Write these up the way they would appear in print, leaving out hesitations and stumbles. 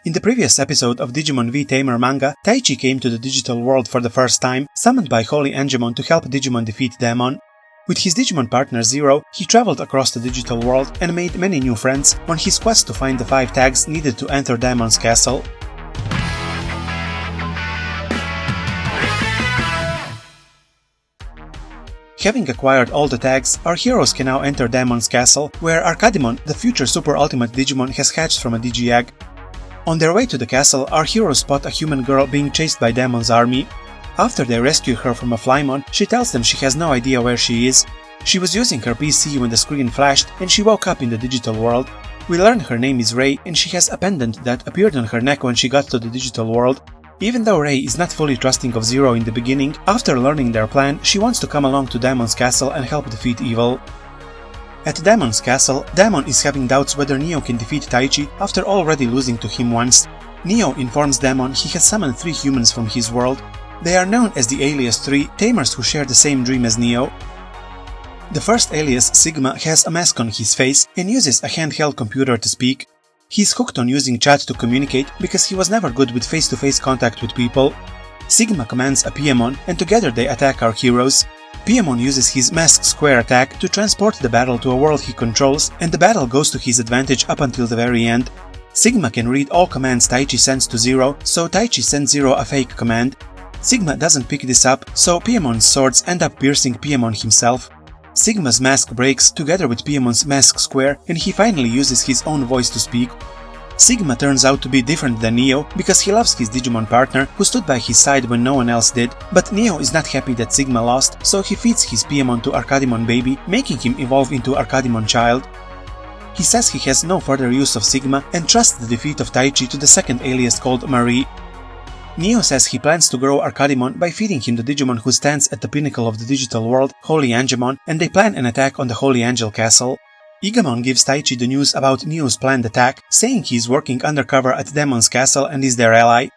In the previous episode of Digimon V-Tamer manga, Taichi came to the digital world for the first time, summoned by Holy Angemon to help Digimon defeat Demon. With his Digimon partner Zero, he traveled across the digital world and made many new friends on his quest to find the 5 tags needed to enter Demon's castle. Having acquired all the tags, our heroes can now enter Demon's castle, where Arkademon, the future super ultimate Digimon, has hatched from a Digi-egg. On their way to the castle, our heroes spot a human girl being chased by Demon's army. After they rescue her from a Flymon, she tells them she has no idea where she is. She was using her PC when the screen flashed, and she woke up in the digital world. We learn her name is Rei, and she has a pendant that appeared on her neck when she got to the digital world. Even though Rei is not fully trusting of Zero in the beginning, after learning their plan, she wants to come along to Demon's castle and help defeat evil. At Demon's castle, Demon is having doubts whether Neo can defeat Taichi after already losing to him once. Neo informs Demon he has summoned 3 humans from his world. They are known as the Alias 3, Tamers who share the same dream as Neo. The first alias, Sigma, has a mask on his face and uses a handheld computer to speak. He's hooked on using chat to communicate because he was never good with face-to-face contact with people. Sigma commands a Piemon and together they attack our heroes. Piemon uses his mask square attack to transport the battle to a world he controls, and the battle goes to his advantage up until the very end. Sigma can read all commands Taichi sends to Zero, so Taichi sends Zero a fake command. Sigma doesn't pick this up, so Piemon's swords end up piercing Piemon himself. Sigma's mask breaks together with Piemon's mask square, and he finally uses his own voice to speak. Sigma turns out to be different than Neo because he loves his Digimon partner who stood by his side when no one else did, but Neo is not happy that Sigma lost, so he feeds his Piemon to Arkademon baby, making him evolve into Arkademon child. He says he has no further use of Sigma and trusts the defeat of Taichi to the second alias called Marie. Neo says he plans to grow Arkademon by feeding him the Digimon who stands at the pinnacle of the digital world, Holy Angemon, and they plan an attack on the Holy Angel castle. Igamon gives Taichi the news about Neo's planned attack, saying he is working undercover at Demon's castle and is their ally.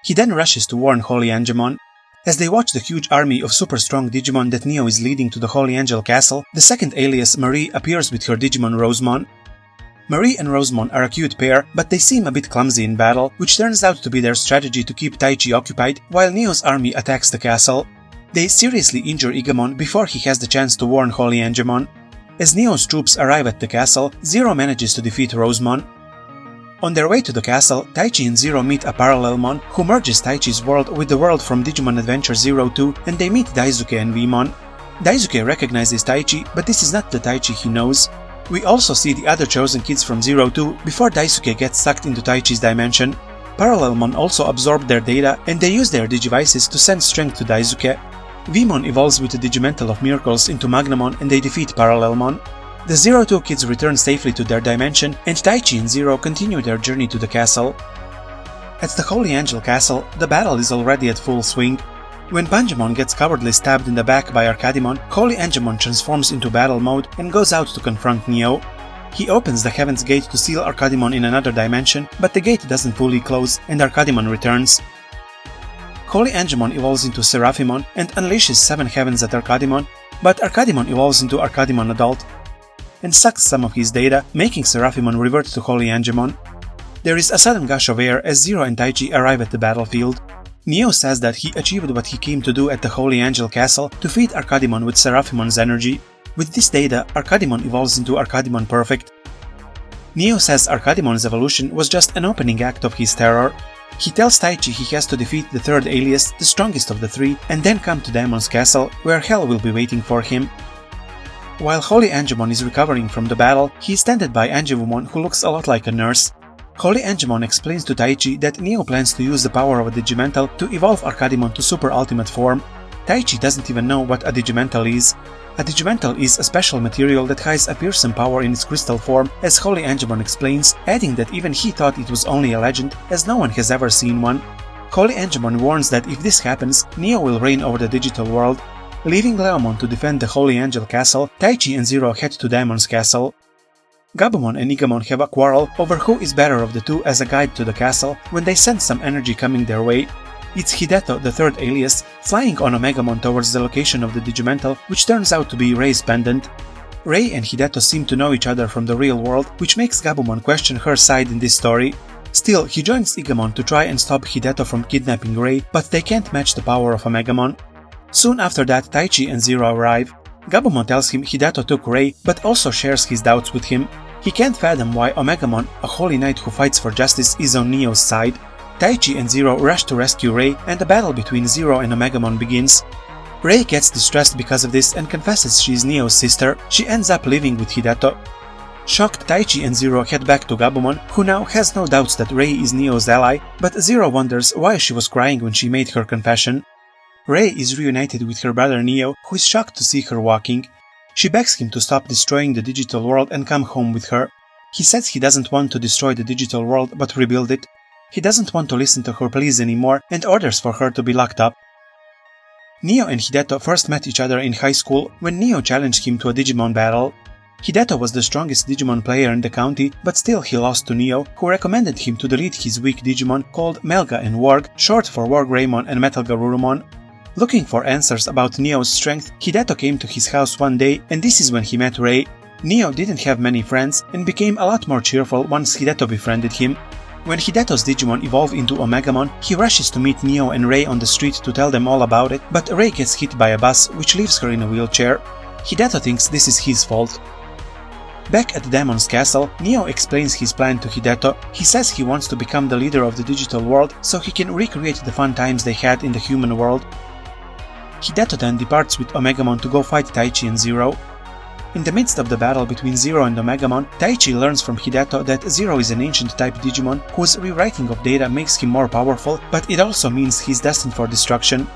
He then rushes to warn Holy Angemon. As they watch the huge army of super strong Digimon that Neo is leading to the Holy Angel castle, the second alias Marie appears with her Digimon Rosemon. Marie and Rosemon are a cute pair, but they seem a bit clumsy in battle, which turns out to be their strategy to keep Taichi occupied while Neo's army attacks the castle. They seriously injure Igamon before he has the chance to warn Holy Angemon. As Neo's troops arrive at the castle, Zero manages to defeat Rosemon. On their way to the castle, Taichi and Zero meet a Parallelmon who merges Taichi's world with the world from Digimon Adventure 02, and they meet Daisuke and Vmon. Daisuke recognizes Taichi, but this is not the Taichi he knows. We also see the other chosen kids from 02 before Daisuke gets sucked into Taichi's dimension. Parallelmon also absorb their data and they use their Digivices to send strength to Daisuke. Vmon evolves with the Digimental of Miracles into Magnamon and they defeat Parallelmon. The 02 kids return safely to their dimension and Taichi and Zero continue their journey to the castle. At the Holy Angel castle, the battle is already at full swing. When Pangemon gets cowardly stabbed in the back by Arkademon, Holy Angemon transforms into battle mode and goes out to confront Neo. He opens the Heaven's Gate to seal Arkademon in another dimension, but the gate doesn't fully close and Arkademon returns. Holy Angemon evolves into Seraphimon and unleashes 7 heavens at Arkademon, but Arkademon evolves into Arkademon Adult and sucks some of his data, making Seraphimon revert to Holy Angemon. There is a sudden gush of air as Zero and Taichi arrive at the battlefield. Neo says that he achieved what he came to do at the Holy Angel castle to feed Arkademon with Seraphimon's energy. With this data, Arkademon evolves into Arkademon Perfect. Neo says Arkademon's evolution was just an opening act of his terror. He tells Taichi he has to defeat the third alias, the strongest of the 3, and then come to Demon's castle, where hell will be waiting for him. While Holy Angemon is recovering from the battle, he is tended by Angevumon who looks a lot like a nurse. Holy Angemon explains to Taichi that Neo plans to use the power of a Digimental to evolve Arkademon to super ultimate form. Taichi doesn't even know what a Digimental is. A Digimental is a special material that hides a fearsome power in its crystal form, as Holy Angemon explains, adding that even he thought it was only a legend, as no one has ever seen one. Holy Angemon warns that if this happens, Neo will reign over the digital world. Leaving Leomon to defend the Holy Angel castle, Taichi and Zero head to Demon's castle. Gabumon and Igamon have a quarrel over who is better of the two as a guide to the castle when they sense some energy coming their way. It's Hideto, the third alias, flying on Omegamon towards the location of the Digimental, which turns out to be Rei's pendant. Rei and Hideto seem to know each other from the real world, which makes Gabumon question her side in this story. Still, he joins Igamon to try and stop Hideto from kidnapping Rei, but they can't match the power of Omegamon. Soon after that, Taichi and Zero arrive. Gabumon tells him Hideto took Rei, but also shares his doubts with him. He can't fathom why Omegamon, a holy knight who fights for justice, is on Neo's side. Taichi and Zero rush to rescue Rei, and a battle between Zero and Omegamon begins. Rei gets distressed because of this and confesses she is Neo's sister. She ends up living with Hideto. Shocked, Taichi and Zero head back to Gabumon, who now has no doubts that Rei is Neo's ally, but Zero wonders why she was crying when she made her confession. Rei is reunited with her brother Neo, who is shocked to see her walking. She begs him to stop destroying the digital world and come home with her. He says he doesn't want to destroy the digital world but rebuild it. He doesn't want to listen to her pleas anymore and orders for her to be locked up. Neo and Hideto first met each other in high school when Neo challenged him to a Digimon battle. Hideto was the strongest Digimon player in the county, but still he lost to Neo, who recommended him to delete his weak Digimon called Melga and Warg, short for Wargreymon and Metal Garurumon. Looking for answers about Neo's strength, Hideto came to his house one day, and this is when he met Rei. Neo didn't have many friends and became a lot more cheerful once Hideto befriended him. When Hideto's Digimon evolve into Omegamon, he rushes to meet Neo and Rei on the street to tell them all about it, but Rei gets hit by a bus, which leaves her in a wheelchair. Hideto thinks this is his fault. Back at Demon's castle, Neo explains his plan to Hideto. He says he wants to become the leader of the digital world so he can recreate the fun times they had in the human world. Hideto then departs with Omegamon to go fight Taichi and Zero. In the midst of the battle between Zero and Omegamon, Taichi learns from Hideto that Zero is an ancient type Digimon whose rewriting of data makes him more powerful, but it also means he's destined for destruction.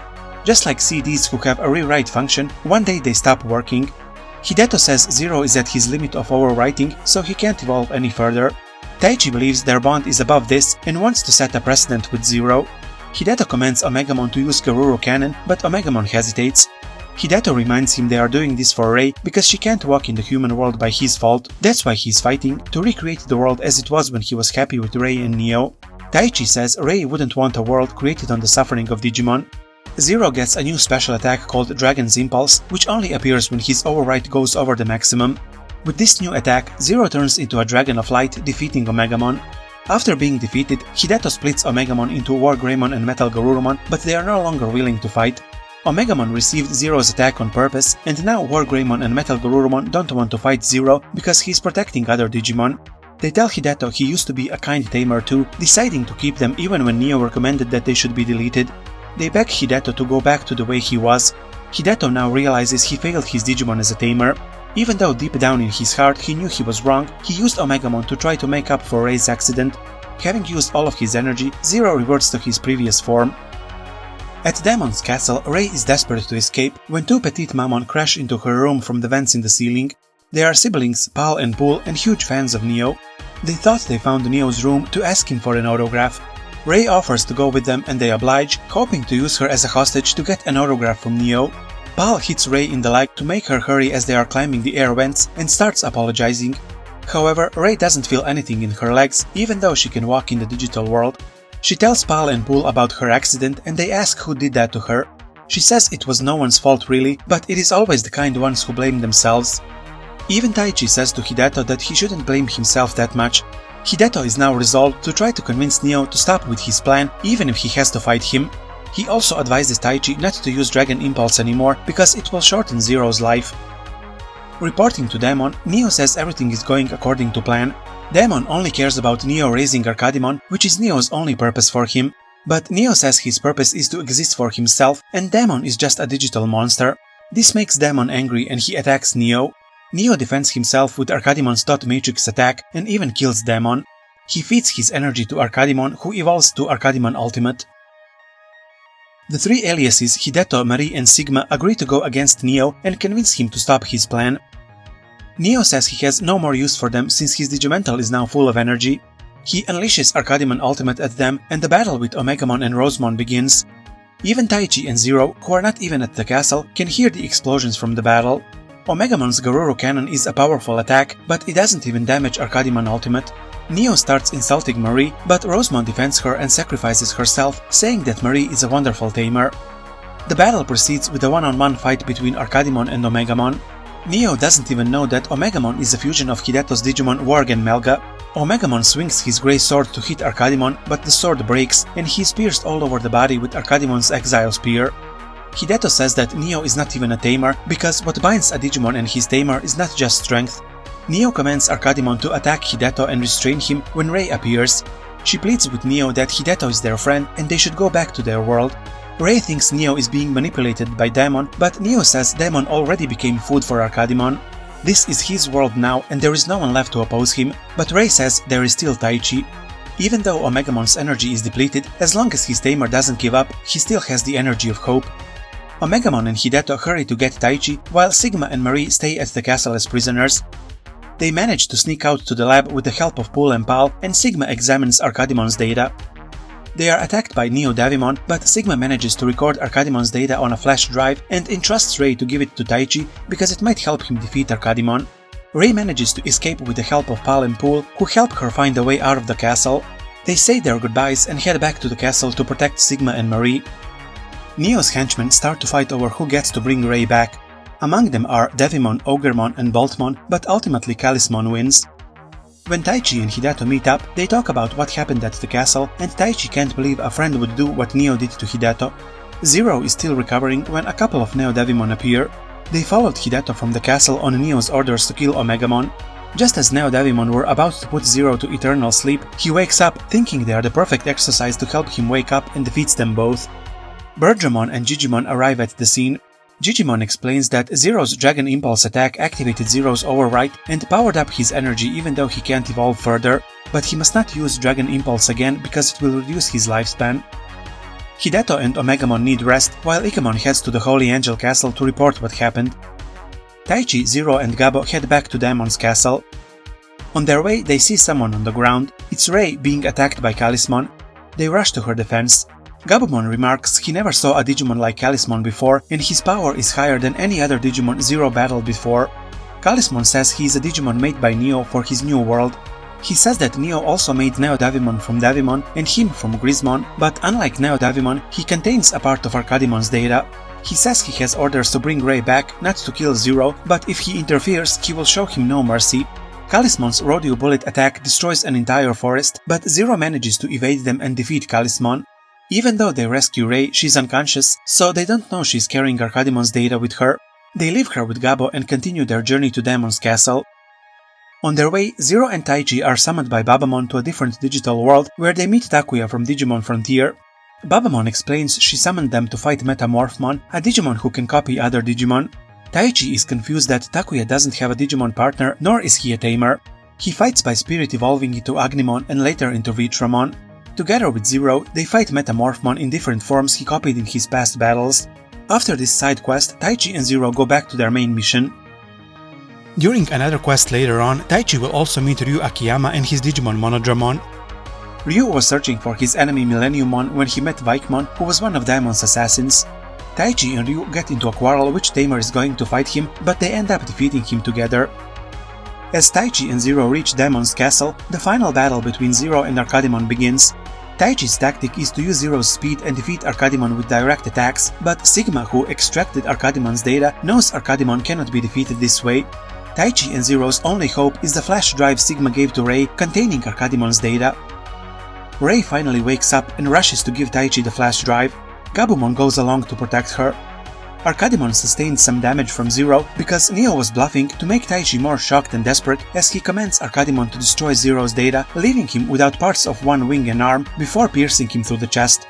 Just like CDs who have a rewrite function, one day they stop working. Hideto says Zero is at his limit of overwriting, so he can't evolve any further. Taichi believes their bond is above this and wants to set a precedent with Zero. Hideto commands Omegamon to use Garuru Cannon, but Omegamon hesitates. Hideto reminds him they are doing this for Rei because she can't walk in the human world by his fault. That's why he's fighting, to recreate the world as it was when he was happy with Rei and Neo. Taichi says Rei wouldn't want a world created on the suffering of Digimon. Zero gets a new special attack called Dragon's Impulse, which only appears when his overwrite goes over the maximum. With this new attack, Zero turns into a Dragon of Light, defeating Omegamon. After being defeated, Hideto splits Omegamon into Wargreymon and Metal Garurumon, but they are no longer willing to fight. Omegamon received Zero's attack on purpose, and now Wargreymon and Metal Garurumon don't want to fight Zero because he's protecting other Digimon. They tell Hideto he used to be a kind tamer too, deciding to keep them even when Neo recommended that they should be deleted. They beg Hideto to go back to the way he was. Hideto now realizes he failed his Digimon as a tamer. Even though deep down in his heart he knew he was wrong, he used Omegamon to try to make up for Rei's accident. Having used all of his energy, Zero reverts to his previous form. At Demon's castle, Rei is desperate to escape when two petite Mamon crash into her room from the vents in the ceiling. They are siblings, Pal and Pool, and huge fans of Neo. They thought they found Neo's room to ask him for an autograph. Rei offers to go with them and they oblige, hoping to use her as a hostage to get an autograph from Neo. Pal hits Rei in the leg to make her hurry as they are climbing the air vents and starts apologizing. However, Rei doesn't feel anything in her legs, even though she can walk in the digital world. She tells Pal and Pool about her accident and they ask who did that to her. She says it was no one's fault really, but it is always the kind ones who blame themselves. Even Taichi says to Hideto that he shouldn't blame himself that much. Hideto is now resolved to try to convince Neo to stop with his plan, even if he has to fight him. He also advises Taichi not to use Dragon Impulse anymore because it will shorten Zero's life. Reporting to Demon, Neo says everything is going according to plan. Demon only cares about Neo raising Arkademon, which is Neo's only purpose for him. But Neo says his purpose is to exist for himself, and Demon is just a digital monster. This makes Demon angry and he attacks Neo. Neo defends himself with Arkademon's Dot Matrix attack and even kills Demon. He feeds his energy to Arkademon, who evolves to Arkademon Ultimate. The three aliases Hideto, Marie and Sigma agree to go against Neo and convince him to stop his plan. Neo says he has no more use for them since his Digimental is now full of energy. He unleashes Arkademon Ultimate at them and the battle with Omegamon and Rosemon begins. Even Taichi and Zero, who are not even at the castle, can hear the explosions from the battle. Omegamen's Garuru Cannon is a powerful attack, but it doesn't even damage Arkademon Ultimate. Neo starts insulting Marie, but Rosemon defends her and sacrifices herself, saying that Marie is a wonderful tamer. The battle proceeds with a one-on-one fight between Arkademon and Omegamon. Neo doesn't even know that Omegamon is a fusion of Hideto's Digimon Worgen Melga. Omegamon swings his grey sword to hit Arkademon, but the sword breaks and he is pierced all over the body with Arkademon's Exile Spear. Hideto says that Neo is not even a Tamer, because what binds a Digimon and his Tamer is not just strength. Neo commands Arkademon to attack Hideto and restrain him when Rei appears. She pleads with Neo that Hideto is their friend and they should go back to their world. Rei thinks Neo is being manipulated by Demon, but Neo says Demon already became food for Arkademon. This is his world now and there is no one left to oppose him, but Rei says there is still Taichi. Even though Omegamon's energy is depleted, as long as his Tamer doesn't give up, he still has the energy of hope. Omegamon and Hideto hurry to get Taichi, while Sigma and Marie stay at the castle as prisoners. They manage to sneak out to the lab with the help of Pool and Pal, and Sigma examines Arkademon's data. They are attacked by Neo Davimon, but Sigma manages to record Arkademon's data on a flash drive and entrusts Rei to give it to Taichi because it might help him defeat Arkademon. Rei manages to escape with the help of Pal and Pool, who help her find a way out of the castle. They say their goodbyes and head back to the castle to protect Sigma and Marie. Neo's henchmen start to fight over who gets to bring Rei back. Among them are Devimon, Ogremon and Boltmon, but ultimately Kalismon wins. When Taichi and Hideto meet up, they talk about what happened at the castle, and Taichi can't believe a friend would do what Neo did to Hideto. Zero is still recovering when a couple of Neo Devimon appear. They followed Hideto from the castle on Neo's orders to kill Omegamon. Just as Neo Devimon were about to put Zero to eternal sleep, he wakes up, thinking they are the perfect exercise to help him wake up, and defeats them both. Birdramon and Digimon arrive at the scene. Digimon explains that Zero's Dragon Impulse attack activated Zero's override and powered up his energy even though he can't evolve further, but he must not use Dragon Impulse again because it will reduce his lifespan. Hideto and Omegamon need rest, while Ikamon heads to the Holy Angel Castle to report what happened. Taichi, Zero and Gabo head back to Damon's castle. On their way, they see someone on the ground. It's Rei being attacked by Kalismon. They rush to her defense. Gabumon remarks he never saw a Digimon like Kalismon before, and his power is higher than any other Digimon Zero battled before. Kalismon says he is a Digimon made by Neo for his new world. He says that Neo also made Neo Davimon from Davimon and him from Grismon, but unlike Neo Davimon, he contains a part of Arkademon's data. He says he has orders to bring Rei back, not to kill Zero, but if he interferes, he will show him no mercy. Kalismon's Rodeo Bullet attack destroys an entire forest, but Zero manages to evade them and defeat Kalismon. Even though they rescue Rei, she's unconscious, so they don't know she's carrying Arkademon's data with her. They leave her with Gabo and continue their journey to Damon's castle. On their way, Zero and Taichi are summoned by Babamon to a different digital world where they meet Takuya from Digimon Frontier. Babamon explains she summoned them to fight Metamorphmon, a Digimon who can copy other Digimon. Taichi is confused that Takuya doesn't have a Digimon partner, nor is he a Tamer. He fights by spirit evolving into Agnemon and later into Vitramon. Together with Zero, they fight Metamorphmon in different forms he copied in his past battles. After this side quest, Taichi and Zero go back to their main mission. During another quest later on, Taichi will also meet Ryu Akiyama and his Digimon Monodramon. Ryu was searching for his enemy Millenniummon when he met Vaikemon, who was one of Damon's assassins. Taichi and Ryu get into a quarrel which Tamer is going to fight him, but they end up defeating him together. As Taichi and Zero reach Damon's castle, the final battle between Zero and Arkademon begins. Taichi's tactic is to use Zero's speed and defeat Arkademon with direct attacks, but Sigma, who extracted Arkademon's data, knows Arkademon cannot be defeated this way. Taichi and Zero's only hope is the flash drive Sigma gave to Rei containing Arkademon's data. Rei finally wakes up and rushes to give Taichi the flash drive. Gabumon goes along to protect her. Arkademon sustained some damage from Zero because Neo was bluffing to make Taichi more shocked and desperate as he commands Arkademon to destroy Zero's data, leaving him without parts of one wing and arm before piercing him through the chest.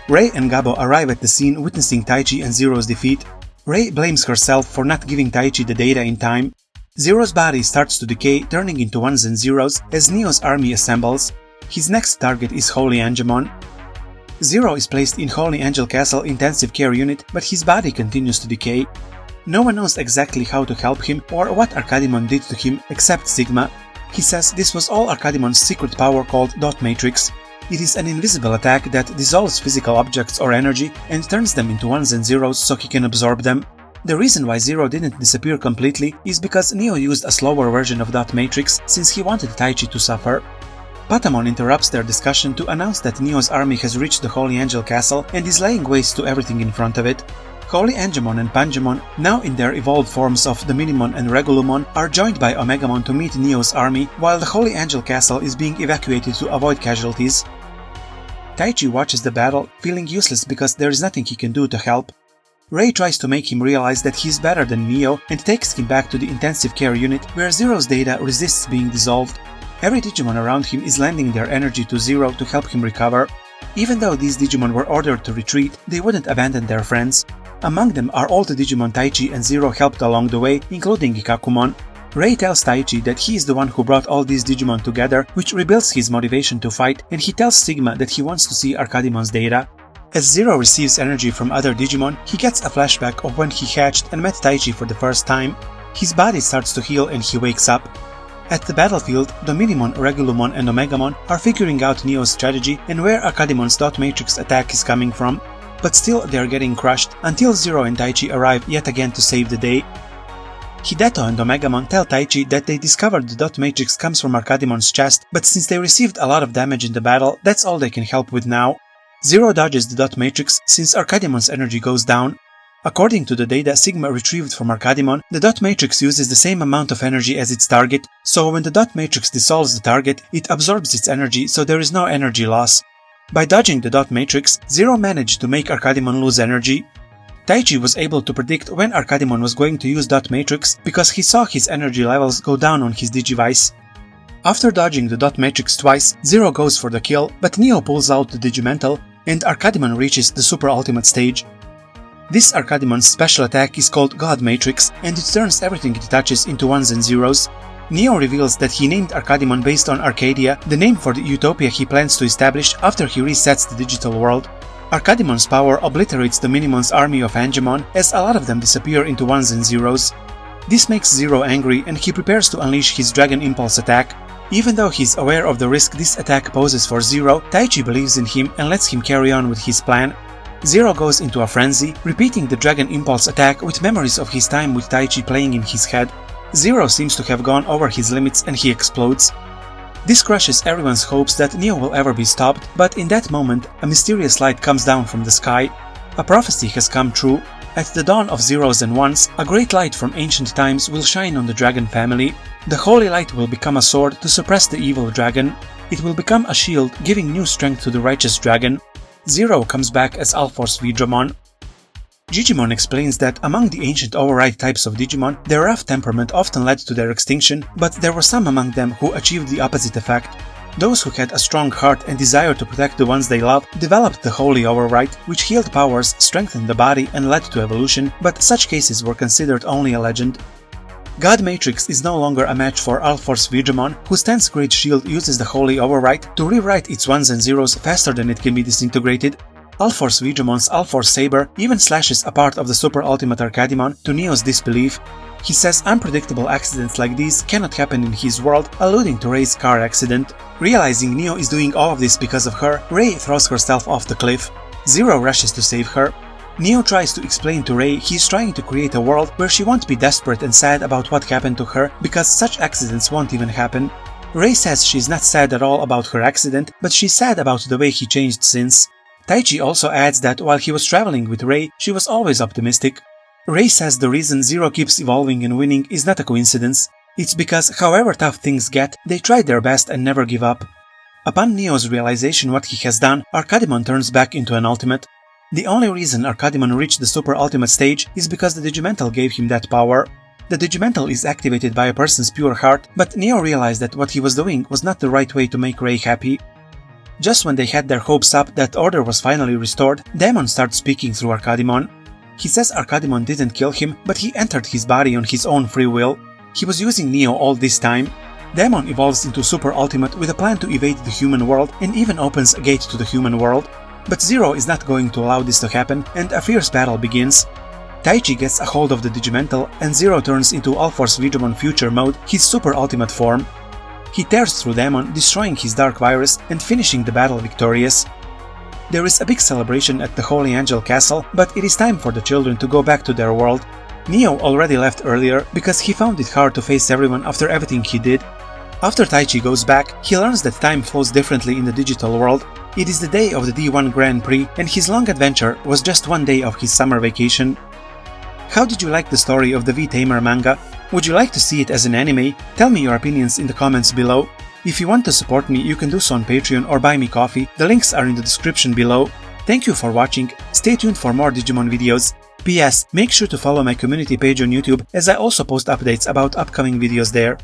Rei and Gabo arrive at the scene witnessing Taichi and Zero's defeat. Rei blames herself for not giving Taichi the data in time. Zero's body starts to decay, turning into ones and zeros as Neo's army assembles. His next target is Holy Angemon. Zero is placed in Holy Angel Castle Intensive Care Unit, but his body continues to decay. No one knows exactly how to help him or what Arkademon did to him except Sigma. He says this was all Arkademon's secret power called Dot Matrix. It is an invisible attack that dissolves physical objects or energy and turns them into ones and zeros so he can absorb them. The reason why Zero didn't disappear completely is because Neo used a slower version of Dot Matrix since he wanted Taichi to suffer. Patamon interrupts their discussion to announce that Neo's army has reached the Holy Angel Castle and is laying waste to everything in front of it. Holy Angemon and Pangemon, now in their evolved forms of the Minimon and Regulumon, are joined by Omegamon to meet Neo's army, while the Holy Angel Castle is being evacuated to avoid casualties. Taichi watches the battle, feeling useless because there is nothing he can do to help. Ray tries to make him realize that he's better than Neo and takes him back to the intensive care unit where Zero's data resists being dissolved. Every Digimon around him is lending their energy to Zero to help him recover. Even though these Digimon were ordered to retreat, they wouldn't abandon their friends. Among them are all the Digimon Taichi and Zero helped along the way, including Ikakumon. Ray tells Taichi that he is the one who brought all these Digimon together, which rebuilds his motivation to fight, and he tells Sigma that he wants to see Arkademon's data. As Zero receives energy from other Digimon, he gets a flashback of when he hatched and met Taichi for the first time. His body starts to heal and he wakes up. At the battlefield, the Minimon, Regulumon and Omegamon are figuring out Neo's strategy and where Arkademon's dot matrix attack is coming from, but still they are getting crushed until Zero and Taichi arrive yet again to save the day. Hideto and Omegamon tell Taichi that they discovered the dot matrix comes from Arkademon's chest, but since they received a lot of damage in the battle, that's all they can help with now. Zero dodges the dot matrix since Arkademon's energy goes down. According to the data Sigma retrieved from Arkademon, the dot matrix uses the same amount of energy as its target, so when the dot matrix dissolves the target, it absorbs its energy, so there is no energy loss. By dodging the dot matrix, Zero managed to make Arkademon lose energy. Taichi was able to predict when Arkademon was going to use dot matrix because he saw his energy levels go down on his Digivice. After dodging the dot matrix twice, Zero goes for the kill, but Neo pulls out the Digimental, and Arkademon reaches the Super Ultimate stage. This Arkademon's special attack is called God Matrix, and it turns everything it touches into ones and zeros. Neo reveals that he named Arkademon based on Arcadia, the name for the utopia he plans to establish after he resets the digital world. Arkademon's power obliterates the Minimon's army of Angemon, as a lot of them disappear into ones and zeros. This makes Zero angry and he prepares to unleash his Dragon Impulse attack. Even though he's aware of the risk this attack poses for Zero, Taichi believes in him and lets him carry on with his plan. Zero goes into a frenzy, repeating the Dragon Impulse attack with memories of his time with Taichi playing in his head. Zero seems to have gone over his limits and he explodes. This crushes everyone's hopes that Neo will ever be stopped, but in that moment, a mysterious light comes down from the sky. A prophecy has come true. At the dawn of zeros and ones, a great light from ancient times will shine on the dragon family. The holy light will become a sword to suppress the evil dragon. It will become a shield, giving new strength to the righteous dragon. Zero comes back as Alforce Vidramon. Digimon explains that among the ancient override types of Digimon, their rough temperament often led to their extinction, but there were some among them who achieved the opposite effect. Those who had a strong heart and desire to protect the ones they love developed the Holy Override, which healed powers, strengthened the body and led to evolution, but such cases were considered only a legend. God Matrix is no longer a match for Alforce Vidramon, whose 10th Great Shield uses the Holy Override to rewrite its ones and zeros faster than it can be disintegrated. Alforce Vidramon's Alforce Saber even slashes a part of the Super Ultimate Arkademon to Neo's disbelief. He says unpredictable accidents like these cannot happen in his world, alluding to Ray's car accident. Realizing Neo is doing all of this because of her, Ray throws herself off the cliff. Zero rushes to save her. Neo tries to explain to Ray he's trying to create a world where she won't be desperate and sad about what happened to her, because such accidents won't even happen. Ray says she's not sad at all about her accident, but she's sad about the way he changed since. Taichi also adds that while he was traveling with Ray, she was always optimistic. Ray says the reason Zero keeps evolving and winning is not a coincidence. It's because however tough things get, they try their best and never give up. Upon Neo's realization what he has done, Arkademon turns back into an ultimate. The only reason Arkademon reached the Super Ultimate stage is because the Digimental gave him that power. The Digimental is activated by a person's pure heart, but Neo realized that what he was doing was not the right way to make Ray happy. Just when they had their hopes up that order was finally restored, Demon starts speaking through Arkademon. He says Arkademon didn't kill him, but he entered his body on his own free will. He was using Neo all this time. Demon evolves into Super Ultimate with a plan to evade the human world and even opens a gate to the human world. But Zero is not going to allow this to happen, and a fierce battle begins. Taichi gets a hold of the Digimental, and Zero turns into Alforce Vidramon Future Mode, his Super Ultimate form. He tears through Demon, destroying his Dark Virus and finishing the battle victorious. There is a big celebration at the Holy Angel Castle, but it is time for the children to go back to their world. Neo already left earlier because he found it hard to face everyone after everything he did. After Taichi goes back, he learns that time flows differently in the digital world. It is the day of the D1 Grand Prix, and his long adventure was just one day of his summer vacation. How did you like the story of the V-Tamer manga? Would you like to see it as an anime? Tell me your opinions in the comments below. If you want to support me, you can do so on Patreon or buy me coffee. The links are in the description below. Thank you for watching. Stay tuned for more Digimon videos. P.S. Make sure to follow my community page on YouTube, as I also post updates about upcoming videos there.